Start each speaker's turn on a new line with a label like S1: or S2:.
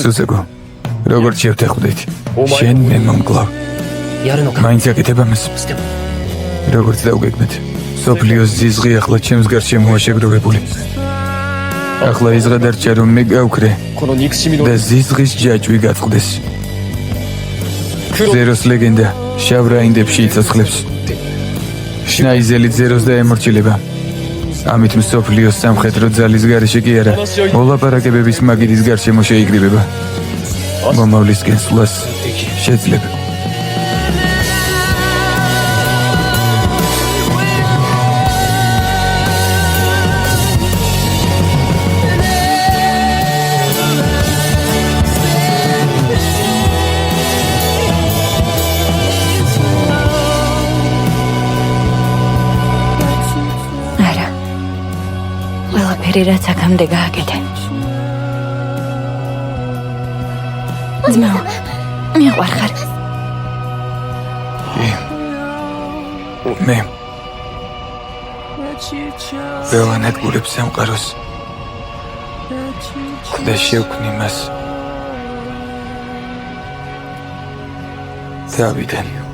S1: სუსეგო, როგორც შევთანხმდით, შენ მე მომკლავ. მაინც აკეთებ ამას. როგორც დავგეგმეთ, სოფლიოს ზიზღი ახლა ჩემს გარშემოა შეგროვებული. ახლა იზღადარჩა რომ მე გავქრე და ზიზღის ჯაჭვი გაწყდეს. ზეროს ლეგენდა შავ რაინდებში იცოცხლებს. შნაიზელი ზეროს დაემორჩილება. ამით მსოფლიოს სამხედრო ძალის გარეშე კი არა, მოლაპარაკებების მაგიდის გარშემო შეიკრიბება. მომავლისკენ სვლას შეძლებ.
S2: რაც აქამდე გააკეთე. ძმაო, მიყვარხარ.
S1: მე ვეანადგურებ სამყაროს და შევქმნი მას თავიდან.